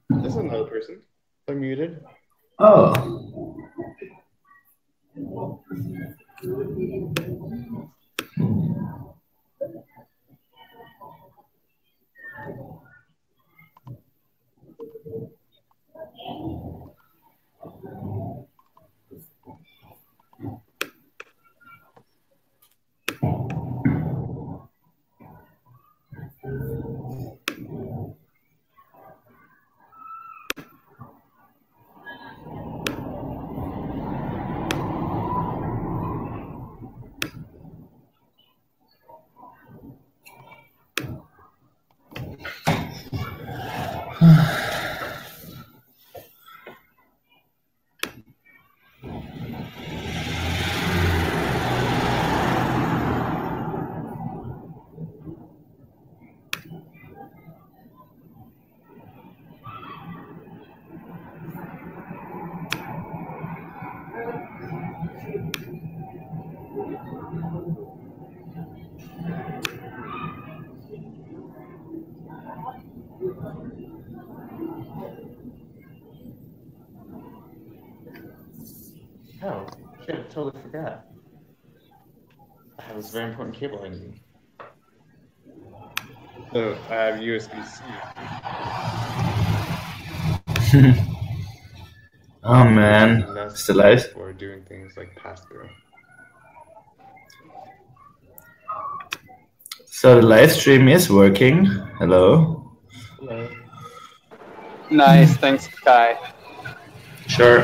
There's another person. They're muted. Oh. Oh, shit, I totally forgot. I have this very important cable I need. So I have USB-C. Oh man, it's the live. For doing things like Passthrough. So the live stream is working. Hello. Hello. Nice, thanks, Kai. Sure.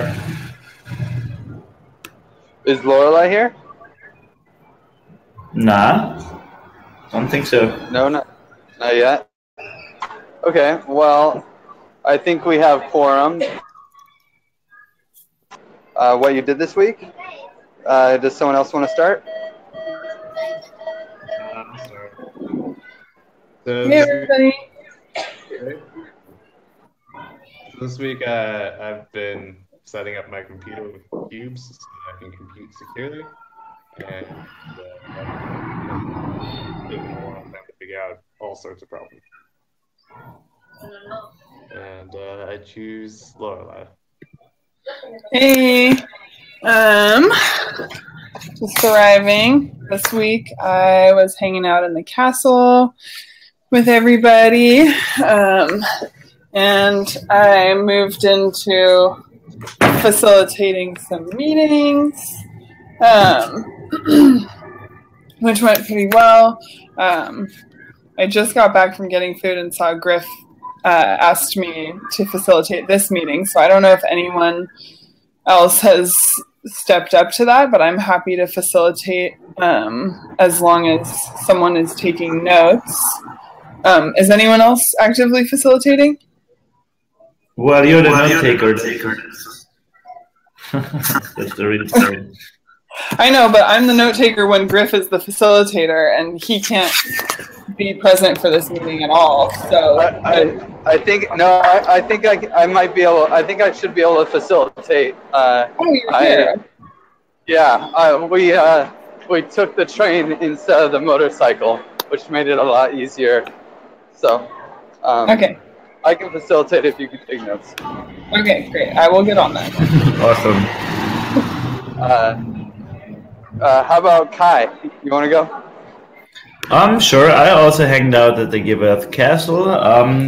Is Lorelai here? Nah, don't think so. No, not yet. Okay, well, I think we have quorum. What you did this week? Does someone else want to start? I'm sorry. So Hey, everybody. This week, I've been setting up my computer with cubes so that I can compute securely, and taking a long time to figure out all sorts of problems. And I choose Lorelai. Hey. Just arriving this week. I was hanging out in the castle with everybody, and I moved into facilitating some meetings, which went pretty well. I just got back from getting food and saw Griff asked me to facilitate this meeting, so I don't know if anyone else has stepped up to that, but I'm happy to facilitate as long as someone is taking notes. Is anyone else actively facilitating? Well, you're the note taker. That's the reason. I know, but I'm the note taker when Griff is the facilitator, and he can't be present for this meeting at all. So I think no. I think I might be able. I think I should be able to facilitate. Oh, you're here. Yeah. We took the train instead of the motorcycle, which made it a lot easier. So okay. I can facilitate if you can take notes. Okay, great. I will get on that. Awesome. How about Kai? You want to go? Sure. I also hanged out at the Gibbeth Castle.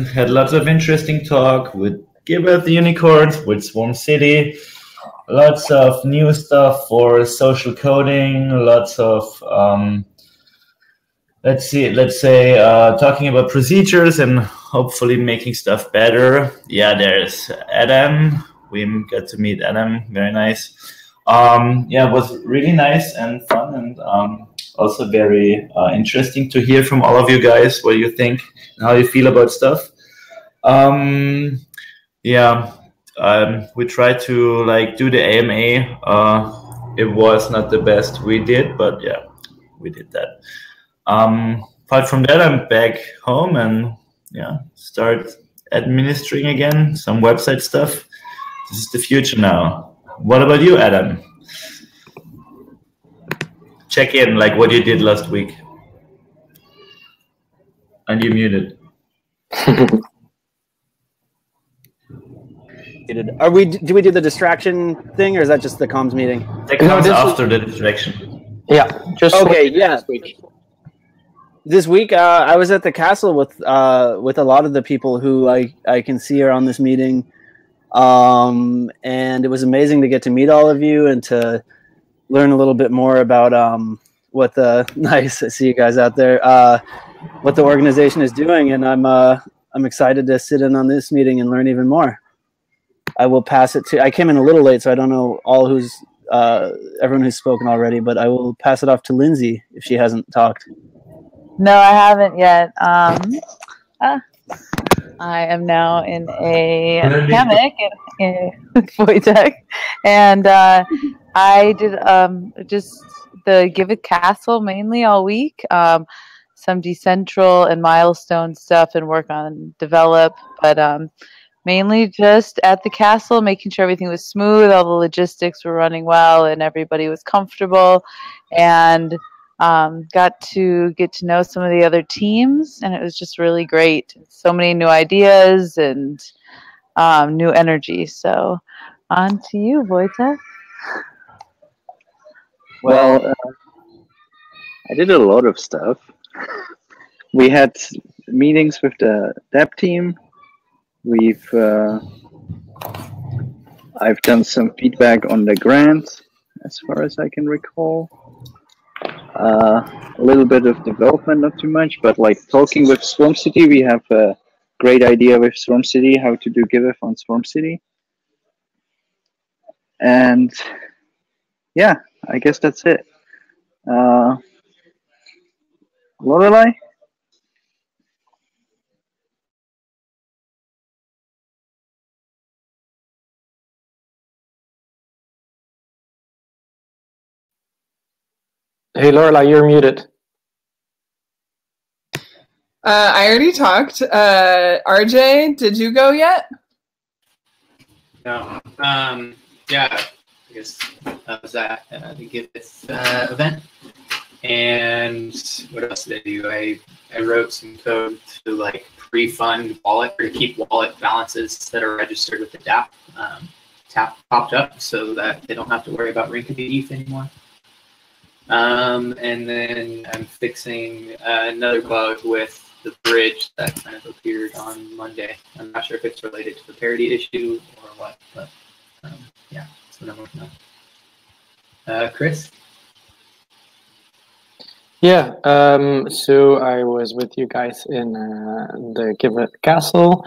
Had lots of interesting talk with Gibbeth Unicorns, with Swarm City. Lots of new stuff for social coding. Lots of let's say talking about procedures and hopefully making stuff better. Yeah, there's Adam. We got to meet Adam. Very nice. Yeah, it was really nice and fun, and also very interesting to hear from all of you guys what you think and how you feel about stuff. Yeah, we tried to do the AMA. It was not the best we did, but yeah, we did that. Apart from that, I'm back home and start administering again some website stuff. This is the future now. What about you, Adam? Check in what you did last week. And you muted. Are we? Do we do the distraction thing, or is that just the comms meeting? That comes after the distraction. Yeah. Just okay. Yeah. This week, I was at the castle with a lot of the people who I can see are on this meeting, and it was amazing to get to meet all of you and to learn a little bit more about what the nice. I see you guys out there. What the organization is doing, and I'm excited to sit in on this meeting and learn even more. I will pass it to. I came in a little late, so I don't know everyone who's spoken already, but I will pass it off to Lindsay if she hasn't talked. No, I haven't yet. I am now in a hammock in Wojtek, and I did just the Give It Castle mainly all week. Some decentral and milestone stuff and work on develop, but mainly just at the castle, making sure everything was smooth, all the logistics were running well, and everybody was comfortable, and got to get to know some of the other teams, and it was just really great. So many new ideas and new energy. So on to you, Wojtek. Well, I did a lot of stuff. We had meetings with the dev team. I've done some feedback on the grant, as far as I can recall. A little bit of development, not too much, but like talking with Swarm City, we have a great idea with Swarm City how to do GiveIf on Swarm City. And yeah, I guess that's it. Lorelei? Hey, Lorelei, you're muted. I already talked. RJ, did you go yet? No. Yeah, I guess I was at the GiveIf event. And what else did I do? I wrote some code to like pre-fund wallet or keep wallet balances that are registered with the DApp. Tap popped up so that they don't have to worry about Rinkeby ETH anymore. And then I'm fixing another bug with the bridge that kind of appeared on Monday. I'm not sure if it's related to the parity issue or what, but yeah, that's what I'm working on. Chris? Yeah, so I was with you guys in the Give It Castle.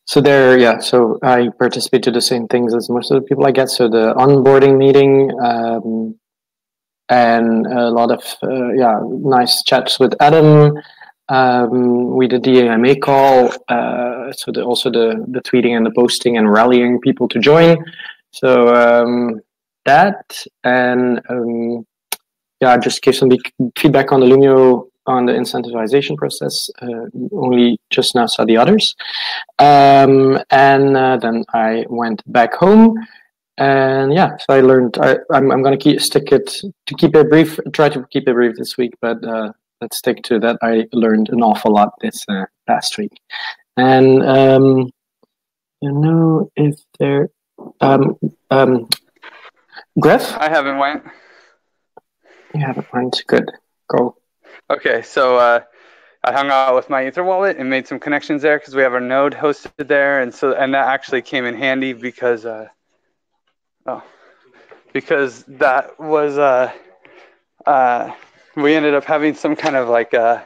So there, yeah, so I participate to the same things as most of the people I get. So the onboarding meeting, and a lot of nice chats with Adam. We did the AMA call, so also the tweeting and the posting and rallying people to join. So that, and I just gave some feedback on the Lumio on the incentivization process. Only just now saw the others, and then I went back home. And yeah, so I learned. I'm going to keep it brief. Try to keep it brief this week, but let's stick to that. I learned an awful lot this past week, and if there, Griff, I haven't went. You haven't went. Good, go. Okay, so I hung out with my Ether wallet and made some connections there because we have our node hosted there, and that actually came in handy because. Because that was we ended up having some kind of like a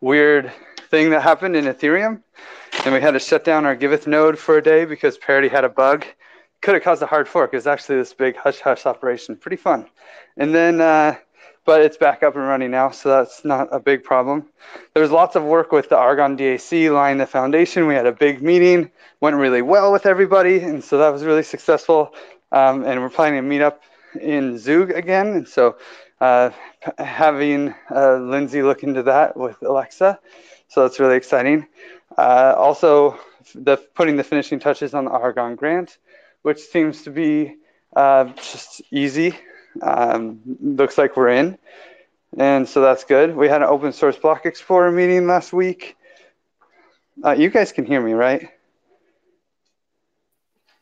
weird thing that happened in Ethereum, and we had to shut down our Giveth node for a day because Parity had a bug. Could have caused a hard fork. It was actually this big hush-hush operation. Pretty fun. And then, but it's back up and running now, so that's not a big problem. There was lots of work with the Argon DAC laying the foundation. We had a big meeting, went really well with everybody, and so that was really successful. And we're planning to meet up in Zug again. And so having Lindsay look into that with Alexa. So that's really exciting. Also, putting the finishing touches on the Argon grant, which seems to be just easy. Looks like we're in. And so that's good. We had an open source Block Explorer meeting last week. You guys can hear me, right?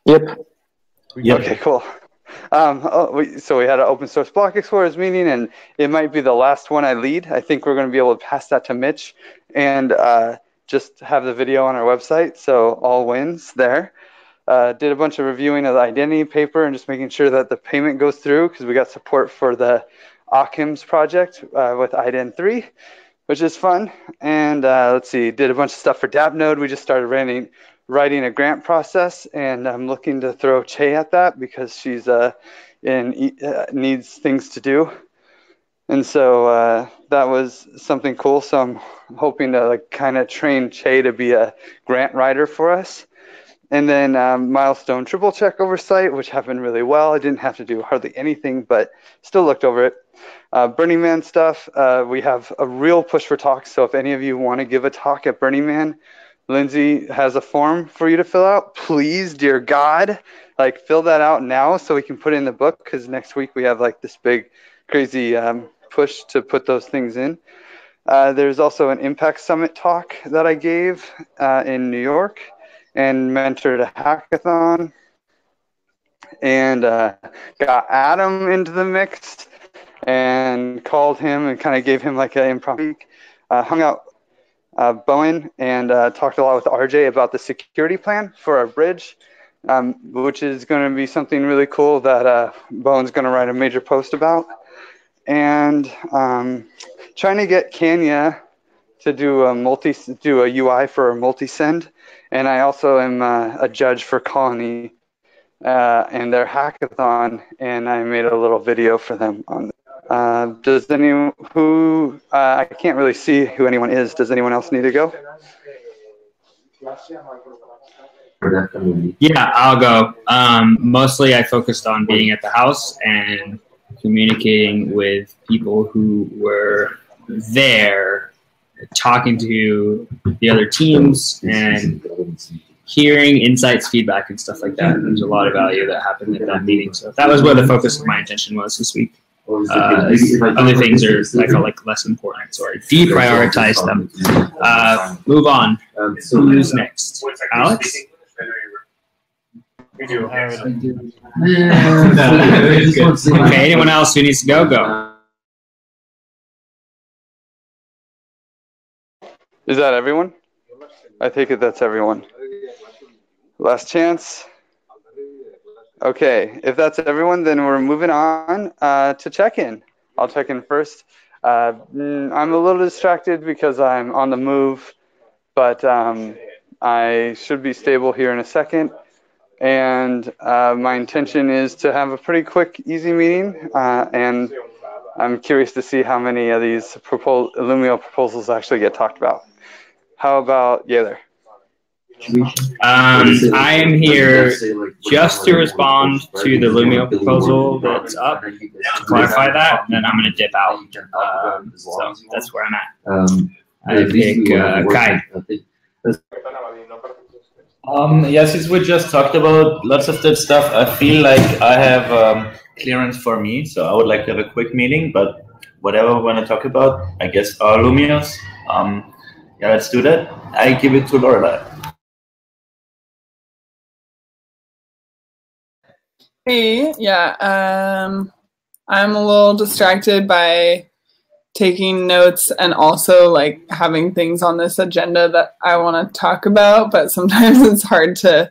Yep. Okay, cool. So we had an open source block explorers meeting, and it might be the last one I lead. I think we're going to be able to pass that to Mitch and just have the video on our website. So all wins there. Did a bunch of reviewing of the identity paper and just making sure that the payment goes through, because we got support for the Ockhams project with IDEN 3, which is fun. And let's see, did a bunch of stuff for DAppNode. We just started writing a grant process, and I'm looking to throw Che at that because she's needs things to do. And so that was something cool. So I'm hoping to like kind of train Che to be a grant writer for us. And then milestone triple check oversight, which happened really well. I didn't have to do hardly anything, but still looked over it. Burning Man stuff, we have a real push for talks. So if any of you want to give a talk at Burning Man, Lindsay has a form for you to fill out. Please, dear God, like fill that out now so we can put it in the book, because next week we have like this big, crazy push to put those things in. There's also an Impact Summit talk that I gave in New York, and mentored a hackathon, and got Adam into the mix and called him and kind of gave him like an improv. Hung out Bowen and talked a lot with RJ about the security plan for our bridge, which is going to be something really cool that Bowen's going to write a major post about. And trying to get Kenya to do a UI for a multi-send. And I also am a judge for Colony and their hackathon, and I made a little video for them on. Does anyone who I can't really see who anyone is? Does anyone else need to go? Yeah, I'll go. Mostly, I focused on being at the house and communicating with people who were there, talking to the other teams and hearing insights, feedback, and stuff like that. There's a lot of value that happened at that meeting. So that was where the focus of my attention was this week. Other things are, I felt like, less important, so I deprioritized them. Move on. Who's next? Alex? Okay, anyone else who needs to go, go. Is that everyone? I take it that's everyone. Last chance. Okay, if that's everyone, then we're moving on to check-in. I'll check in first. I'm a little distracted because I'm on the move, but I should be stable here in a second. And my intention is to have a pretty quick, easy meeting. And I'm curious to see how many of these Illumio proposals actually get talked about. How about Yaler? I am here just to respond to the Illumio proposal that's up, to clarify that, and then I'm going to dip out. So that's where I'm at. I pick Kai. Yeah, since we just talked about lots of that stuff, I feel like I have clearance for me, so I would like to have a quick meeting, but whatever we want to talk about, I guess our Illumios. Yeah, let's do that. I give it to Lorelai. Hey, yeah, I'm a little distracted by taking notes and also like having things on this agenda that I want to talk about, but sometimes it's hard to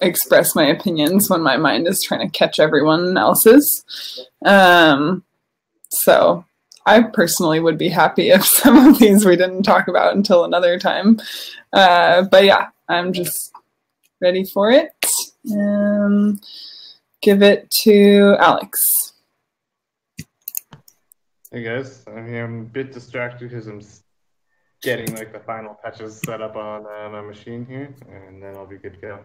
express my opinions when my mind is trying to catch everyone else's. So I personally would be happy if some of these we didn't talk about until another time. But yeah, I'm just ready for it. Give it to Alex. Hey guys, I'm here. I'm a bit distracted because I'm getting like the final patches set up on my machine here, and then I'll be good to go.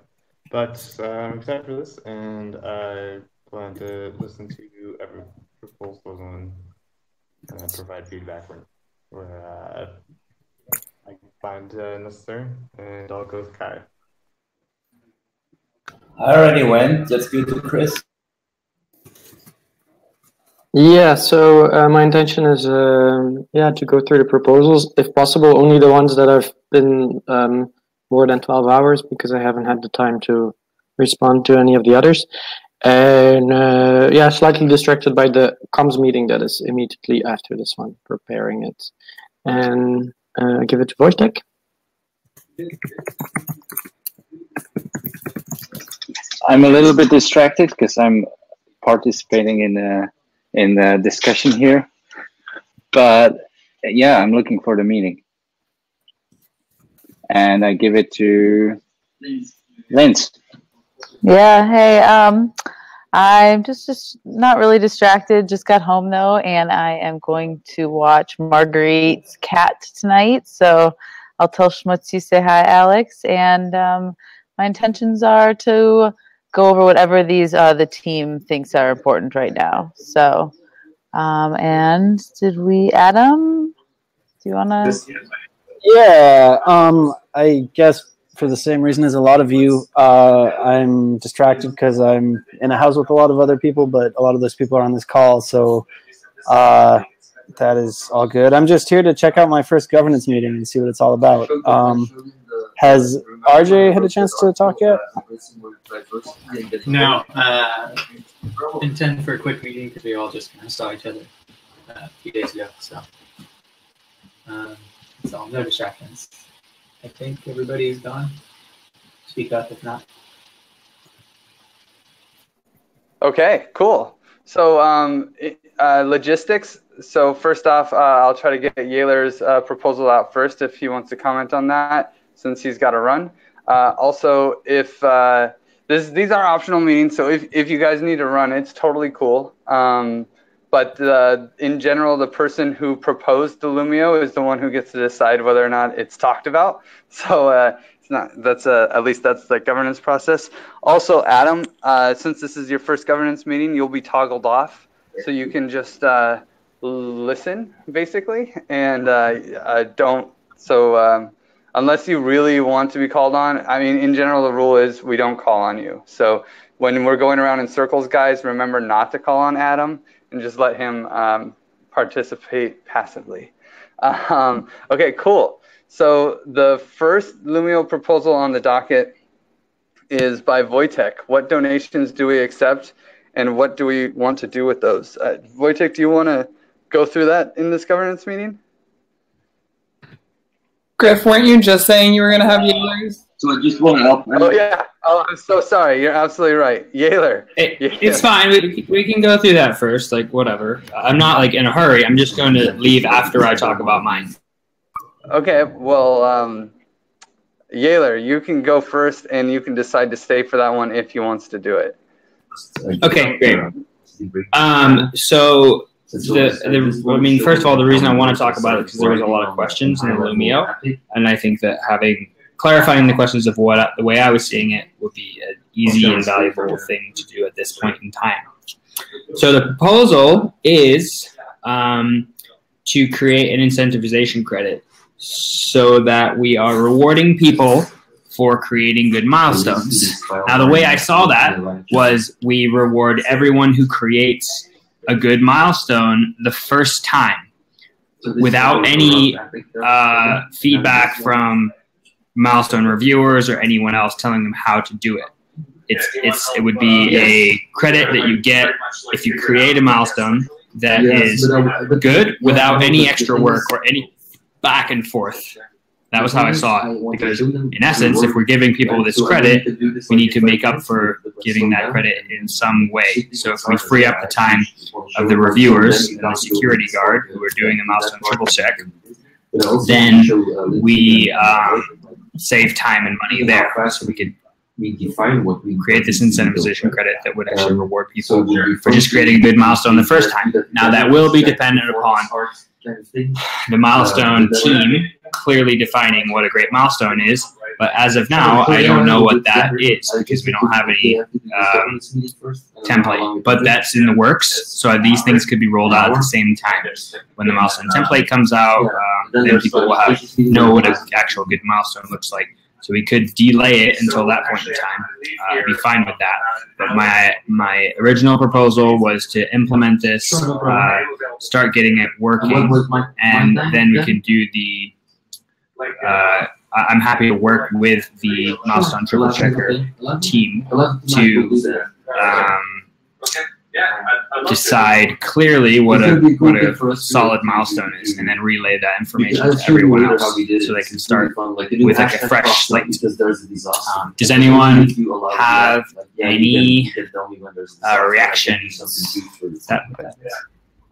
But I'm excited for this, and I plan to listen to every proposal and provide feedback where I find necessary, and I'll go with Kai. I already went. Let's go to Chris. Yeah, so my intention is to go through the proposals, if possible, only the ones that have been more than 12 hours, because I haven't had the time to respond to any of the others. And yeah, slightly distracted by the comms meeting that is immediately after this one, preparing it. And give it to Wojtek. I'm a little bit distracted because I'm participating in a discussion here. But yeah, I'm looking for the meeting. And I give it to Linz. Yeah, hey, I'm just not really distracted. Just got home though, and I am going to watch Marguerite's Cat tonight. So I'll tell Schmutz you say hi, Alex. And my intentions are to go over whatever the team thinks are important right now. So, and did we, Adam? Do you want to? Yeah, I guess for the same reason as a lot of you, I'm distracted because I'm in a house with a lot of other people, but a lot of those people are on this call, so that is all good. I'm just here to check out my first governance meeting and see what it's all about. Has RJ had a chance to talk yet? No. Intend for a quick meeting because we all just kind of saw each other a few days ago, so no distractions. I think everybody's gone. Speak up if not. Okay, cool. So logistics. So first off, I'll try to get Yaler's proposal out first if he wants to comment on that, since he's got to run. Also, if these are optional meetings, so if you guys need to run, it's totally cool. But in general, the person who proposed the Lumio is the one who gets to decide whether or not it's talked about. So it's not. That's at least that's the governance process. Also, Adam, since this is your first governance meeting, you'll be toggled off, so you can just listen basically, and don't. So unless you really want to be called on, I mean, in general, the rule is we don't call on you. So when we're going around in circles, guys, remember not to call on Adam. And just let him participate passively. Okay, cool. So the first Lumio proposal on the docket is by Wojtek. What donations do we accept, and what do we want to do with those? Wojtek, do you want to go through that in this governance meeting? Griff, weren't you just saying you were going to have Yaler's? So I just want to help. Oh, yeah. Oh, I'm so sorry. You're absolutely right. Yaler. It's fine. We can go through that first, like, whatever. I'm not, like, in a hurry. I'm just going to leave after I talk about mine. Okay, well, Yaler, you can go first, and you can decide to stay for that one if he wants to do it. Okay, great. So... I mean, first of all, the reason I want to talk about it is because there was a lot of questions in the Lumio, and I think that clarifying the questions of the way I was seeing it would be an easy and valuable thing to do at this point in time. So the proposal is to create an incentivization credit so that we are rewarding people for creating good milestones. Now, the way I saw that was we reward everyone who creates a good milestone the first time without any feedback from milestone reviewers or anyone else telling them how to do it. It would be a credit that you get if you create a milestone that is good without any extra work or any back and forth. That was how I saw it, because in essence, if we're giving people this credit, we need to make up for giving that credit in some way. So if we free up the time of the reviewers and the security guard who are doing the milestone triple check, then we save time and money there. So we could create this incentivization credit that would actually reward people for just creating a good milestone the first time. Now, that will be dependent upon the milestone team clearly defining what a great milestone is, but as of now, I don't know what that is because we don't have any template, but that's in the works. So these things could be rolled out at the same time. When the milestone template comes out, then people will know what an actual good milestone looks like. So we could delay it until that point in time. I'd be fine with that. But my original proposal was to implement this, start getting it working, and then we could do the I'm happy to work with the Milestone Triple Checker team to decide clearly what a solid milestone is, and then relay that information to everyone else so they can start with like a fresh slate. Does anyone have any reaction?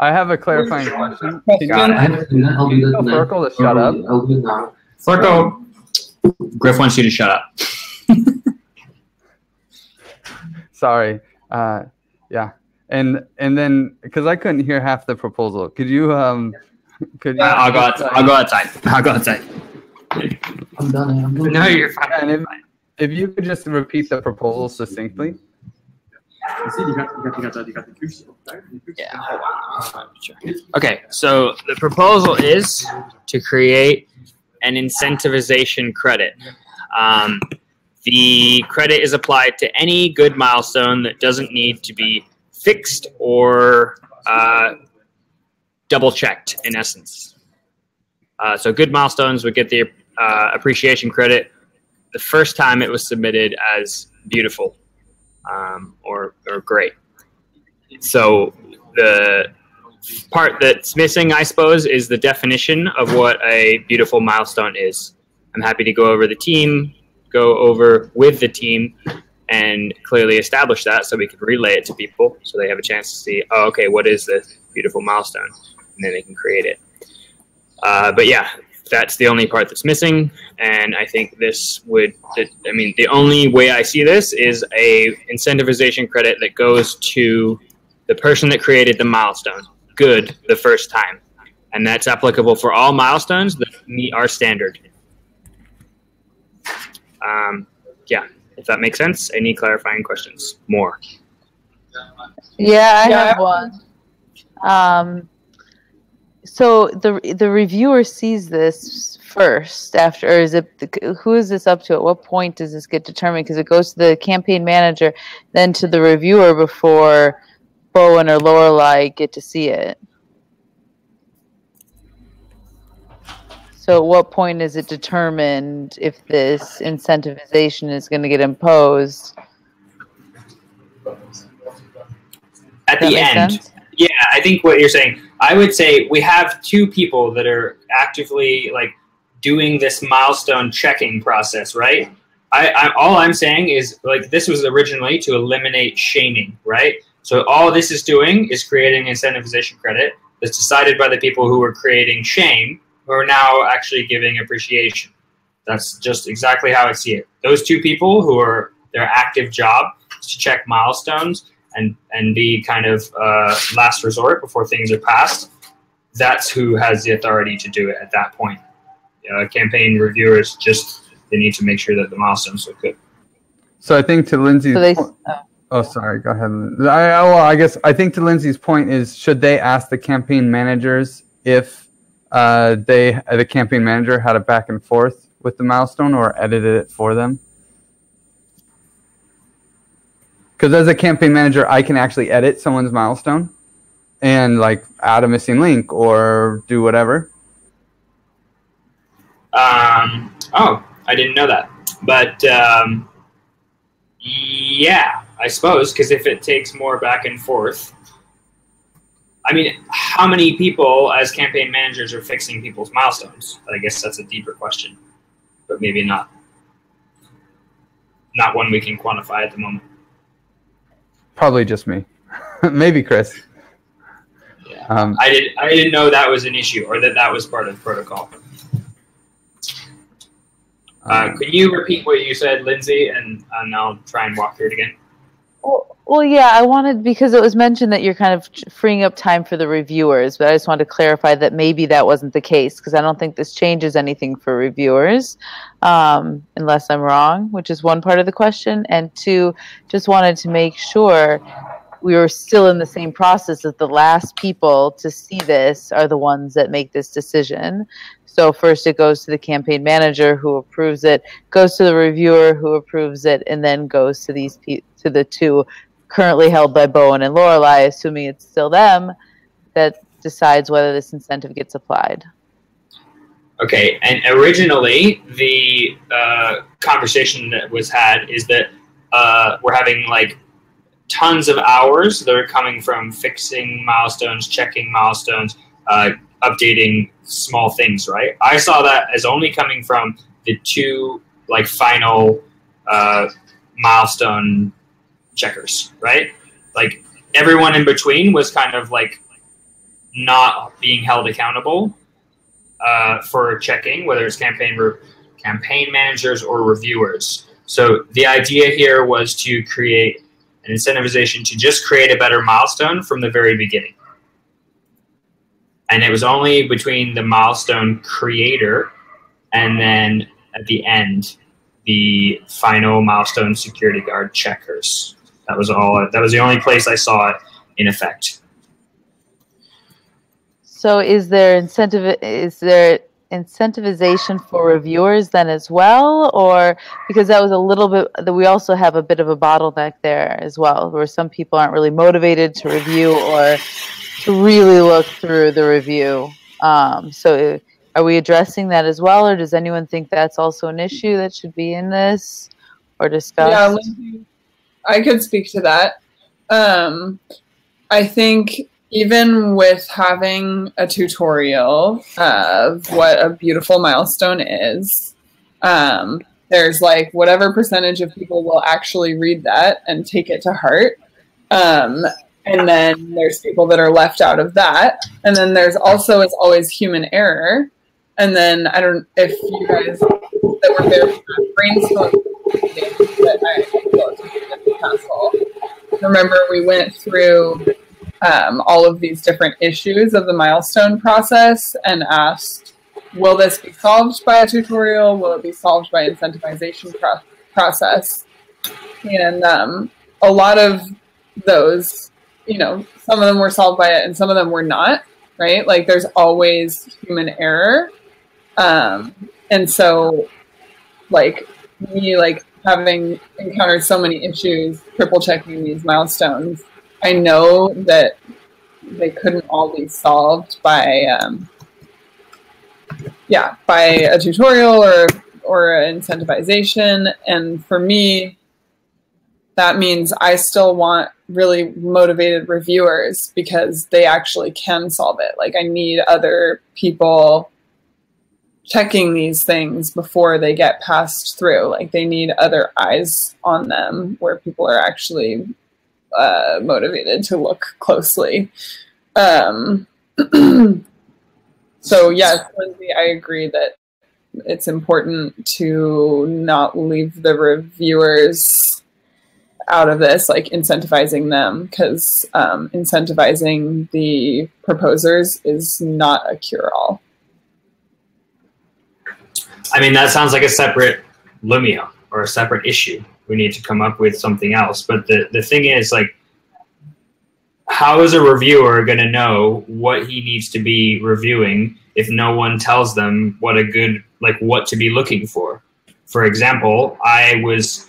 I have a clarifying question. Got it. Furkle to shut up. Furkle, Griff wants you to shut up. Sorry. Yeah. And then because I couldn't hear half the proposal, could you I'll go outside. I'll go outside. I'm done. No, you're fine. And if you could just repeat the proposal succinctly. Yeah, hold on. Sure. Okay, so the proposal is to create an incentivization credit. The credit is applied to any good milestone that doesn't need to be fixed or double checked, in essence. So good milestones would get the appreciation credit the first time it was submitted as beautiful or great. So the part that's missing, I suppose, is the definition of what a beautiful milestone is. I'm happy to go over with the team and clearly establish that so we can relay it to people so they have a chance to see, oh, okay, what is this beautiful milestone? And then they can create it. But yeah, that's the only part that's missing. And I think this would, I mean, the only way I see this is a incentivization credit that goes to the person that created the milestone, good, the first time. And that's applicable for all milestones that meet our standard. Yeah, if that makes sense. Any clarifying questions? More? Yeah, I have one. So the reviewer sees this first after, or is it who is this up to? At what point does this get determined? Because it goes to the campaign manager, then to the reviewer before Bowen or Lorelei get to see it. So at what point is it determined if this incentivization is going to get imposed? At the end. Sense? Yeah, I think what you're saying, I would say we have two people that are actively like doing this milestone checking process, right? All I'm saying is like this was originally to eliminate shaming, right? So all this is doing is creating incentivization credit that's decided by the people who were creating shame, who are now actually giving appreciation. That's just exactly how I see it. Those two people who are their active job is to check milestones and be kind of last resort before things are passed. That's who has the authority to do it at that point. Campaign reviewers they need to make sure that the milestones look good. So I think to Lindsay's point, oh, sorry, go ahead. I guess I think to Lindsay's point is, should they ask the campaign managers if the campaign manager had a back and forth with the milestone or edited it for them? Because as a campaign manager, I can actually edit someone's milestone and like add a missing link or do whatever. Oh, I didn't know that. But yeah, I suppose, because if it takes more back and forth, I mean, how many people as campaign managers are fixing people's milestones? I guess that's a deeper question, but maybe not one we can quantify at the moment. Probably just me. Maybe Chris. Yeah. I didn't know that was an issue or that was part of protocol. Can you repeat what you said, Lindsay, and I'll try and walk through it again? Well, yeah, I wanted, because it was mentioned that you're kind of freeing up time for the reviewers, but I just wanted to clarify that maybe that wasn't the case, because I don't think this changes anything for reviewers, unless I'm wrong, which is one part of the question. And two, just wanted to make sure we were still in the same process, that the last people to see this are the ones that make this decision. So first it goes to the campaign manager who approves it, goes to the reviewer who approves it, and then goes to to the two currently held by Bowen and Lorelei, assuming it's still them, that decides whether this incentive gets applied. Okay, and originally the conversation that was had is that we're having like tons of hours that are coming from fixing milestones, checking milestones, updating small things, right? I saw that as only coming from the two like final milestone checkers, right? Like everyone in between was kind of like not being held accountable for checking, whether it's campaign managers or reviewers. So the idea here was to create an incentivization to just create a better milestone from the very beginning. And it was only between the milestone creator and then at the end, the final milestone security guard checkers. That was all. That was the only place I saw it in effect. So is there incentivization for reviewers then as well? Or because that was a little bit, we also have a bit of a bottleneck there as well, where some people aren't really motivated to review or to really look through the review. So are we addressing that as well, or does anyone think that's also an issue that should be in this or discussed? Yeah, Lindsay, I could speak to that. I think even with having a tutorial of what a beautiful milestone is, there's like whatever percentage of people will actually read that and take it to heart. And then there's people that are left out of that. And then there's also, as always, human error. And then I don't if you guys that were there for that brainstorm that I remember we went through all of these different issues of the milestone process and asked, will this be solved by a tutorial? Will it be solved by incentivization process? And a lot of those, you know, some of them were solved by it and some of them were not, right? Like there's always human error. And so like me, like having encountered so many issues, triple checking these milestones, I know that they couldn't all be solved by, by a tutorial or incentivization. And for me, that means I still want really motivated reviewers because they actually can solve it. Like I need other people checking these things before they get passed through. Like they need other eyes on them where people are actually motivated to look closely. So yes, Lindsay, I agree that it's important to not leave the reviewers out of this, like incentivizing them, because incentivizing the proposers is not a cure-all. I mean, that sounds like a separate Lumia or a separate issue. We need to come up with something else. But the thing is, like, how is a reviewer going to know what he needs to be reviewing if no one tells them what a good, like, what to be looking for? For example, I was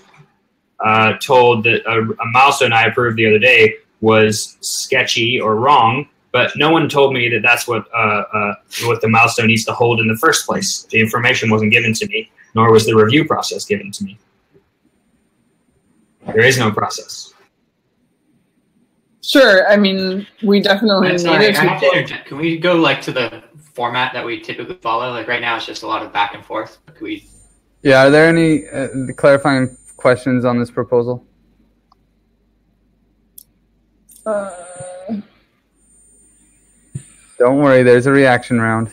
told that a milestone I approved the other day was sketchy or wrong, but no one told me that that's what the milestone needs to hold in the first place. The information wasn't given to me, nor was the review process given to me. There is no process. Sure. I mean, we definitely need I have to interject. Can we go like to the format that we typically follow? Like right now, it's just a lot of back and forth. Can we? Yeah. Are there any clarifying questions on this proposal? Don't worry, there's a reaction round.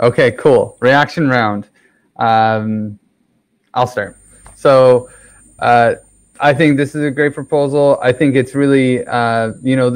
Okay, cool. Reaction round. I'll start. So I think this is a great proposal. I think it's really, you know,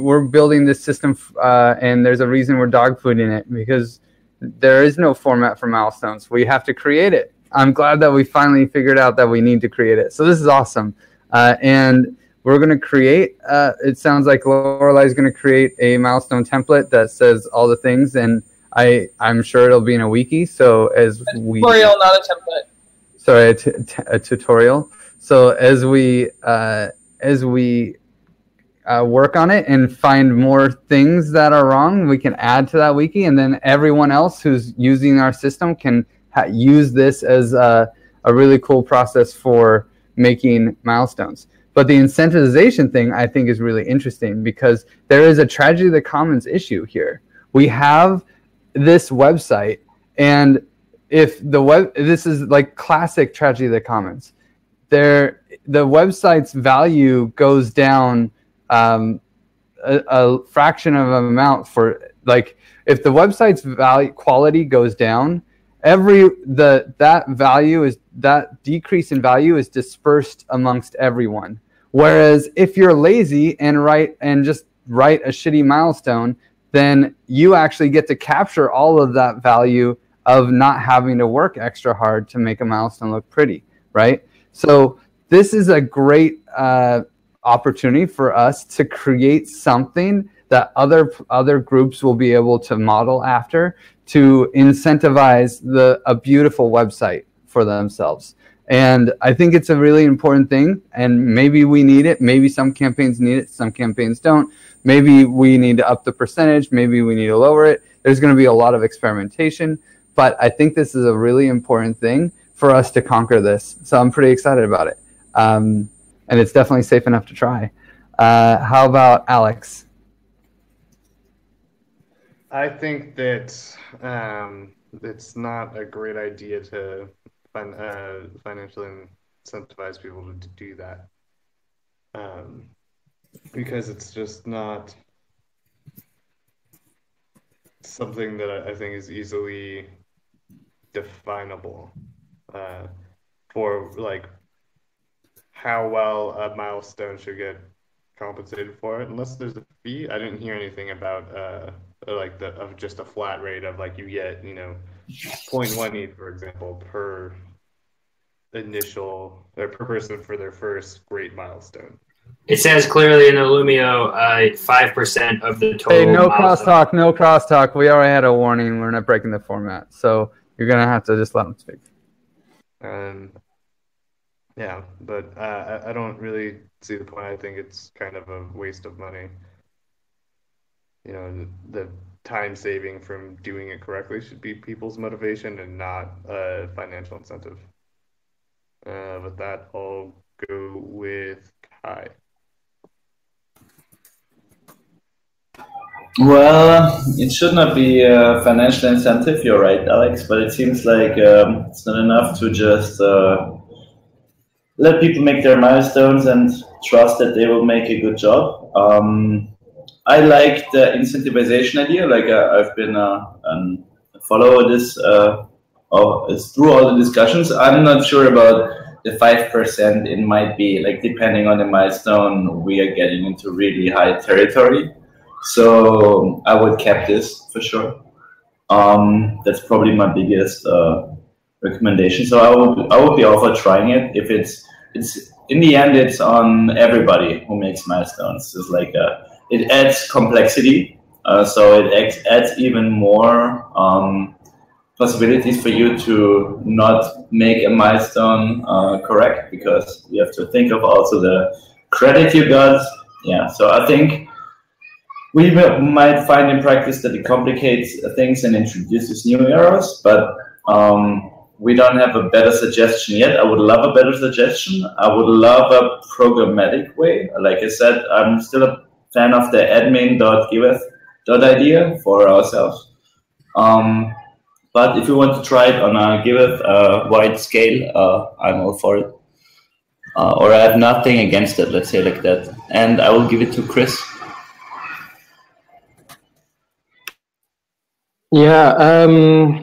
we're building this system and there's a reason we're dogfooding it, because there is no format for milestones. We have to create it. I'm glad that we finally figured out that we need to create it. So this is awesome. And we're going to create, it sounds like Lorelei is going to create a milestone template that says all the things, and I'm sure it'll be in a wiki. So as we tutorial, not a template. Sorry, a tutorial. So as we work on it and find more things that are wrong. We can add to that wiki, and then everyone else who's using our system can use this as a really cool process for making milestones. But the incentivization thing, I think, is really interesting because there is a tragedy of the commons issue here. We have this website, and if this is like classic tragedy of the commons. The website's value goes down a fraction of an amount for, like, if the website's value quality goes down, that decrease in value is dispersed amongst everyone. Whereas if you're lazy and just write a shitty milestone, then you actually get to capture all of that value of not having to work extra hard to make a milestone look pretty, right? So this is a great opportunity for us to create something that other groups will be able to model after to incentivize a beautiful website for themselves. And I think it's a really important thing, and maybe we need it. Maybe some campaigns need it, some campaigns don't. Maybe we need to up the percentage. Maybe we need to lower it. There's going to be a lot of experimentation, but I think this is a really important thing for us to conquer this. So I'm pretty excited about it. And it's definitely safe enough to try. How about Alex? I think that it's not a great idea to financially incentivize people to do that, because it's just not something that I think is easily definable for like how well a milestone should get compensated for it, unless there's a fee. I didn't hear anything about like of just a flat rate of like you get 0.1 ETH, for example, per initial or per person for their first great milestone. It says clearly in Illumio 5% of the total. Hey, no milestone. crosstalk, no crosstalk. We already had a warning. We're not breaking the format, so you're gonna have to just let them speak. Yeah, but I don't really see the point. I think it's kind of a waste of money. The time saving from doing it correctly should be people's motivation and not a financial incentive. With that, I'll go with Kai. Well, it should not be a financial incentive, you're right, Alex, but it seems like it's not enough to just let people make their milestones and trust that they will make a good job. I like the incentivization idea. Like I've been a follower of this through all the discussions. I'm not sure about the 5%. It might be like, depending on the milestone, we are getting into really high territory. So I would cap this for sure. That's probably my biggest recommendation. So I would be all for trying it. If it's in the end, it's on everybody who makes milestones. It's like it adds complexity, so it adds even more possibilities for you to not make a milestone correct, because you have to think of also the credit you got. Yeah, so I think we might find in practice that it complicates things and introduces new errors, but we don't have a better suggestion yet. I would love a better suggestion. I would love a programmatic way. Like I said, I'm still a fan of the admin.giveth idea for ourselves. But if you want to try it on a Giveth wide scale, I'm all for it. Or I have nothing against it, let's say like that. And I will give it to Chris. Yeah,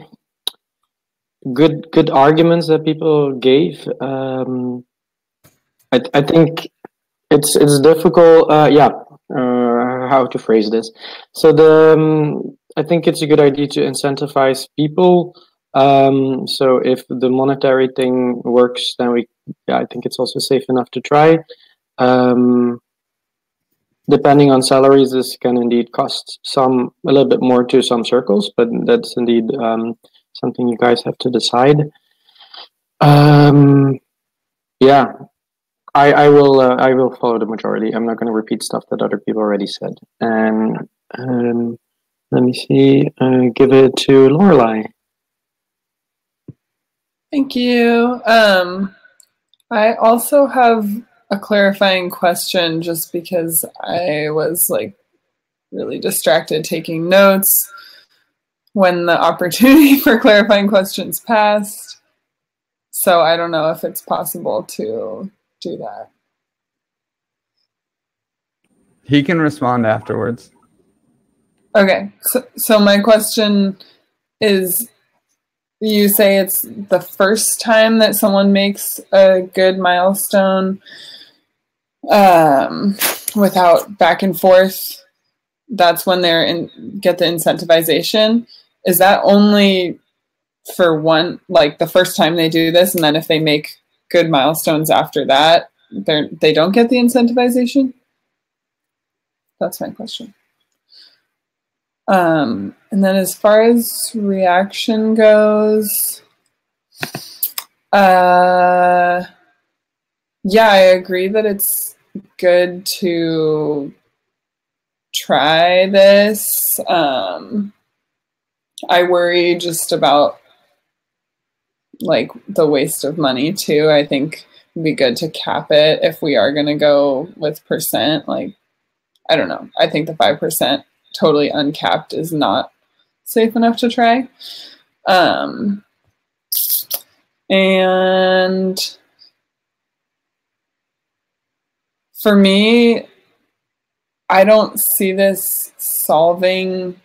good arguments that people gave. I think it's difficult. How to phrase this? So I think it's a good idea to incentivize people. So if the monetary thing works, then I think it's also safe enough to try. Depending on salaries, this can indeed cost a little bit more to some circles, but that's indeed something you guys have to decide. I will follow the majority. I'm not going to repeat stuff that other people already said. And let me see. Give it to Lorelai. Thank you. I also have a clarifying question, just because I was like really distracted taking notes when the opportunity for clarifying questions passed. So I don't know if it's possible to do that. He can respond afterwards. Okay, so my question is, you say it's the first time that someone makes a good milestone without back and forth, that's when get the incentivization. Is that only for one, like the first time they do this, and then if they make good milestones after that, they don't get the incentivization? That's my question. And then as far as reaction goes, yeah, I agree that it's good to try this. I worry just about like the waste of money too. I think it'd be good to cap it if we are going to go with percent. Like, I don't know. I think the 5% totally uncapped is not safe enough to try. And for me, I don't see this solving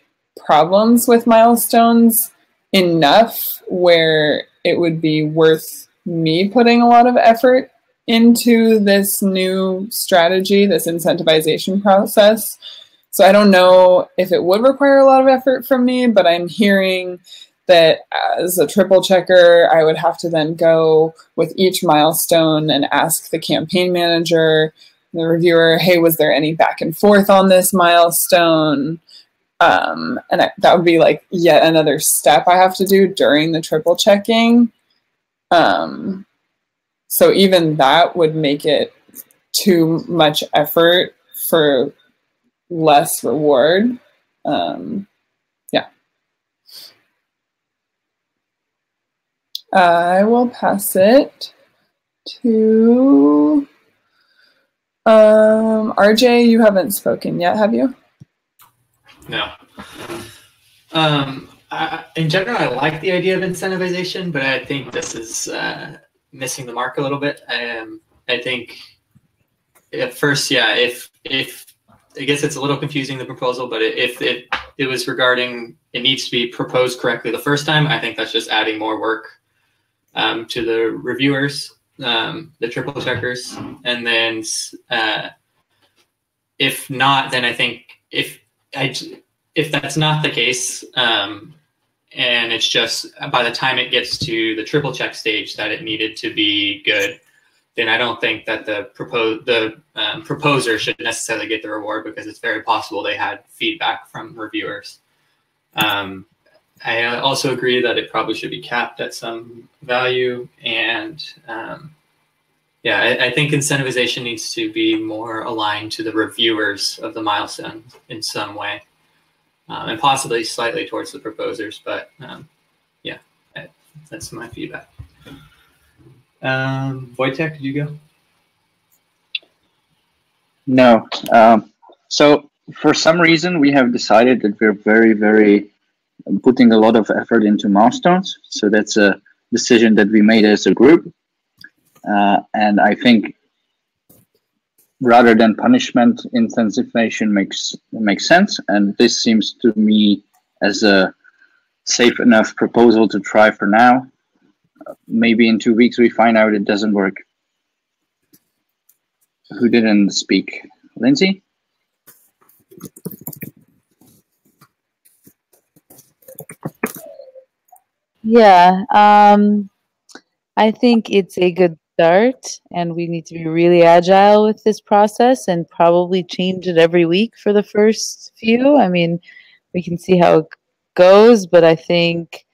problems with milestones enough where it would be worth me putting a lot of effort into this new strategy, this incentivization process. So I don't know if it would require a lot of effort from me, but I'm hearing that as a triple checker, I would have to then go with each milestone and ask the campaign manager, the reviewer, hey, was there any back and forth on this milestone? And that would be like yet another step I have to do during the triple checking. So even that would make it too much effort for less reward. Yeah. I will pass it to RJ. You haven't spoken yet, have you? No. In general, I like the idea of incentivization, but I think this is missing the mark a little bit. I think at first, yeah, if I guess it's a little confusing, the proposal, but if it was regarding it needs to be proposed correctly the first time, I think that's just adding more work to the reviewers, the triple checkers, and then if not, then I think if that's not the case, and it's just by the time it gets to the triple check stage that it needed to be good, then I don't think that the proposer should necessarily get the reward, because it's very possible they had feedback from reviewers. I also agree that it probably should be capped at some value, and yeah, I think incentivization needs to be more aligned to the reviewers of the milestone in some way. And possibly slightly towards the proposers, but yeah, that's my feedback. Wojtek, did you go? No. So for some reason, we have decided that we're very putting a lot of effort into milestones. So that's a decision that we made as a group. And I think rather than punishment, incentivization makes sense. And this seems to me as a safe enough proposal to try for now. Maybe in 2 weeks we find out it doesn't work. Who didn't speak? Lindsay? Yeah, I think it's a good start, and we need to be really agile with this process and probably change it every week for the first few. I mean, we can see how it goes, but I think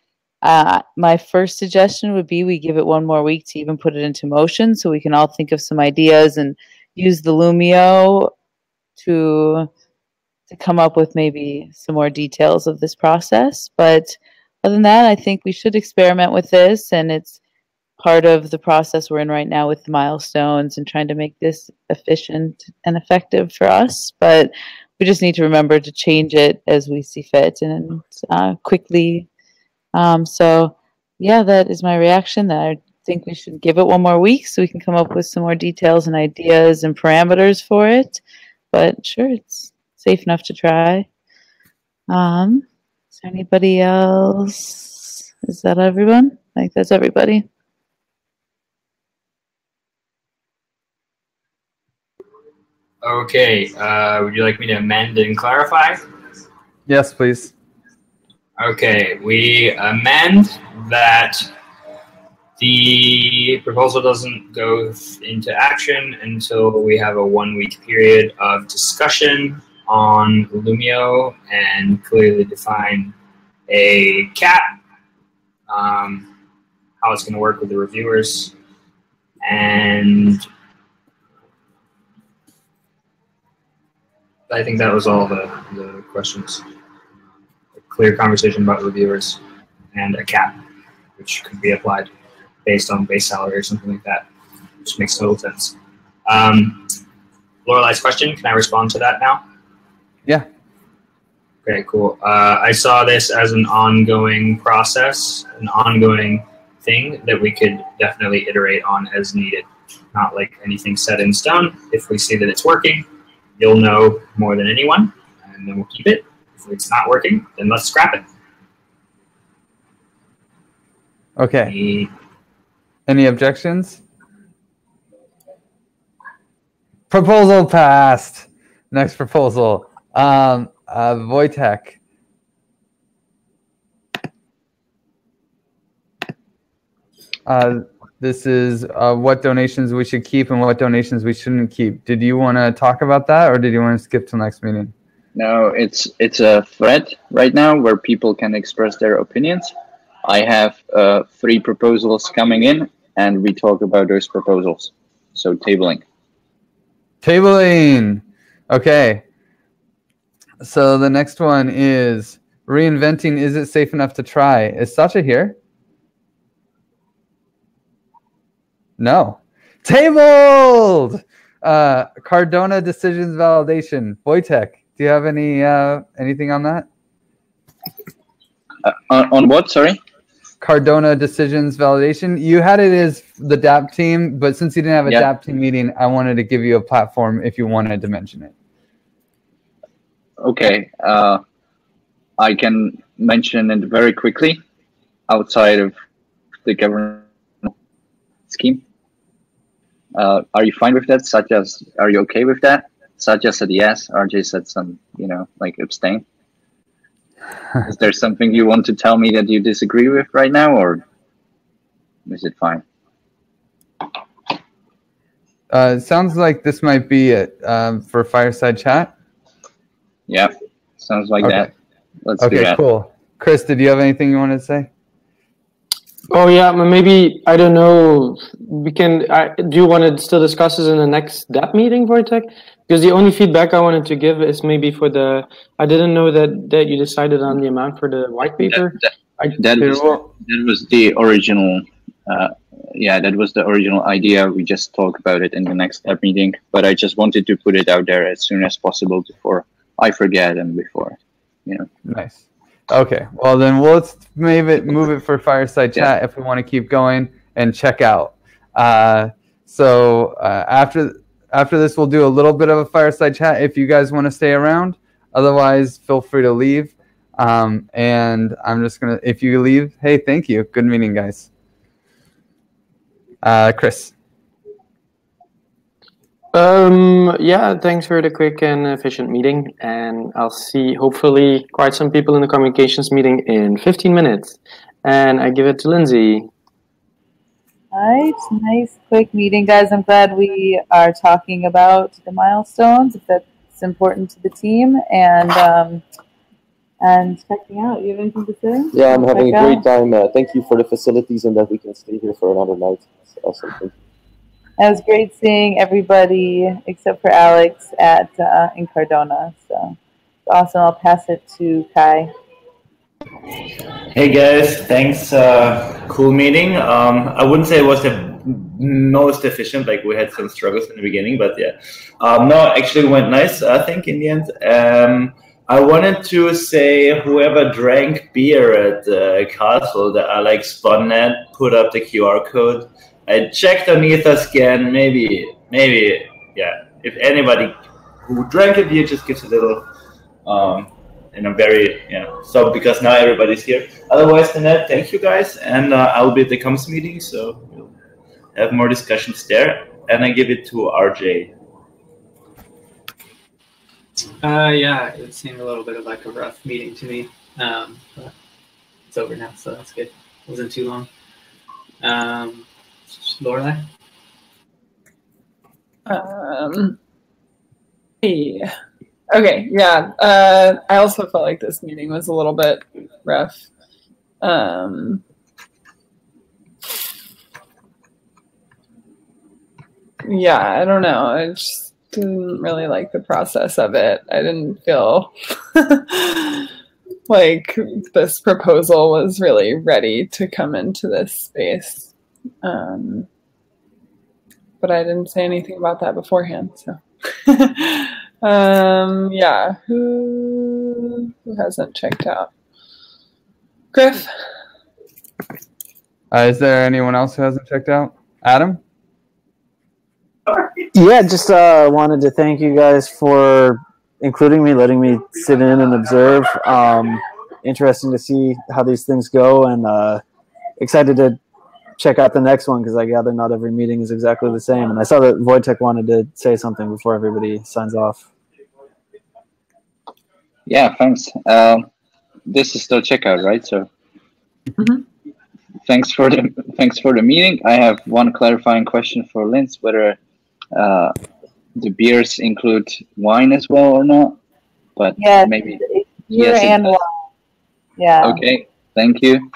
My first suggestion would be we give it one more week to even put it into motion so we can all think of some ideas and use the Lumio to come up with maybe some more details of this process. But other than that, I think we should experiment with this, and it's part of the process we're in right now with the milestones and trying to make this efficient and effective for us. But we just need to remember to change it as we see fit and quickly. So yeah, that is my reaction. That I think we should give it one more week so we can come up with some more details and ideas and parameters for it. But sure, it's safe enough to try. Is there anybody else? Is that everyone? I think that's everybody. Okay, would you like me to amend and clarify? Yes, please. Okay, we amend that the proposal doesn't go into action until we have a 1 week period of discussion on Lumio and clearly define a cap, how it's going to work with the reviewers, and I think that was all the questions. A clear conversation about reviewers and a cap, which could be applied based on base salary or something like that, which makes total sense. Lorelei's question, can I respond to that now? Yeah. Okay, cool. I saw this as an ongoing process, an ongoing thing that we could definitely iterate on as needed. Not like anything set in stone. If we see that it's working, you'll know more than anyone, and then we'll keep it. If it's not working, then let's scrap it. Okay. Any objections? Proposal passed. Next proposal. Wojtek. This is what donations we should keep and what donations we shouldn't keep. Did you want to talk about that, or did you want to skip till next meeting? No, it's a thread right now where people can express their opinions. I have 3 proposals coming in, and we talk about those proposals. So tabling. Tabling. Okay. So the next one is reinventing. Is it safe enough to try? Is Sacha here? No. Tabled. Cardona decisions validation. Wojtek, do you have anything on that? On what? Sorry. Cardona decisions validation. You had it as the DAP team, but since you didn't have a DAP team meeting, I wanted to give you a platform if you wanted to mention it. Okay. I can mention it very quickly outside of the government scheme. Are you fine with that? Are you okay with that? Satya said yes. RJ said some, like abstain. Is there something you want to tell me that you disagree with right now, or is it fine? It sounds like this might be it for fireside chat. Yeah, sounds like that. Let's do Okay, that. cool. Chris, did you have anything you wanted to say? Oh yeah, maybe, I don't know, we can, do you want to still discuss this in the next DAP meeting, Wojtek? Because the only feedback I wanted to give is maybe for I didn't know that you decided on the amount for the white paper. That was the original, that was the original idea. We just talk about it in the next DAP meeting, but I just wanted to put it out there as soon as possible before I forget and before, Nice. Okay, well then let's move it for fireside chat if we want to keep going and check out. So after this, we'll do a little bit of a fireside chat if you guys want to stay around. Otherwise, feel free to leave. And I'm just gonna, if you leave, hey, thank you. Good meeting, guys. Chris. Thanks for the quick and efficient meeting, and I'll see hopefully quite some people in the communications meeting in 15 minutes. And I give it to Lindsay. Nice quick meeting, guys. I'm glad we are talking about the milestones, if that's important to the team. And and checking out. You have anything to say? Yeah, I'm having a Check great out? time. Thank you for the facilities and that we can stay here for another night. It's awesome. Thank you. It was great seeing everybody except for Alex at in Cardona. So it's awesome. I'll pass it to Kai. Hey guys, thanks. Cool meeting. I wouldn't say it was the most efficient. Like we had some struggles in the beginning, but yeah. No, actually went nice. I think in the end. I wanted to say whoever drank beer at the castle, that I like SpunNet, put up the QR code. I checked on Etherscan. Maybe, yeah. If anybody who drank a beer just gives a little. And I'm very, so because now everybody's here. Otherwise than that, thank you guys. And I'll be at the comms meeting, so we'll have more discussions there. And I give it to RJ. Yeah, it seemed a little bit of like a rough meeting to me. But it's over now, so that's good. It wasn't too long. Lorelai? Yeah. Okay, yeah. I also felt like this meeting was a little bit rough. Yeah, I don't know. I just didn't really like the process of it. I didn't feel like this proposal was really ready to come into this space. But I didn't say anything about that beforehand, so. Yeah, who hasn't checked out? Griff? Is there anyone else who hasn't checked out? Adam? Yeah, just wanted to thank you guys for including me, letting me sit in and observe. Interesting to see how these things go, and excited to check out the next one because I gather not every meeting is exactly the same. And I saw that Wojtek wanted to say something before everybody signs off. Yeah, thanks. This is still checkout, right? So, thanks for the meeting. I have one clarifying question for Linz, whether the beers include wine as well or not. But Yeah, maybe beer yes, it and does. wine. Yeah. Okay, thank you.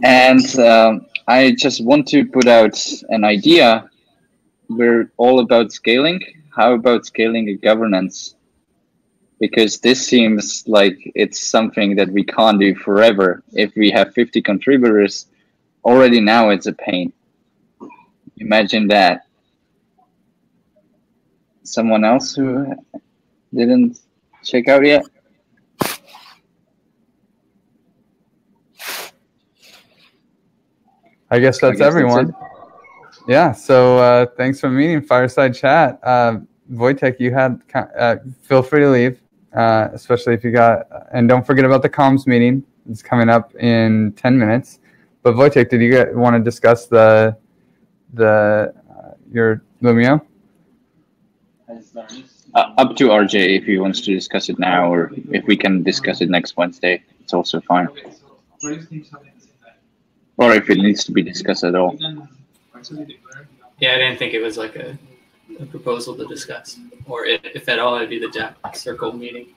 And I just want to put out an idea. We're all about scaling. How about scaling a governance? Because this seems like it's something that we can't do forever. If we have 50 contributors, already now it's a pain. Imagine that. Someone else who didn't check out yet? I guess that's everyone. Yeah, so thanks for meeting Fireside Chat. Wojtek, you had feel free to leave, especially if you got, and don't forget about the comms meeting. It's coming up in 10 minutes. But Wojtek, did you want to discuss your Lumio? Up to RJ if he wants to discuss it now, or if we can discuss it next Wednesday, it's also fine. Or if it needs to be discussed at all. Yeah, I didn't think it was like a proposal to discuss, or if at all, it'd be the Jack Circle meeting.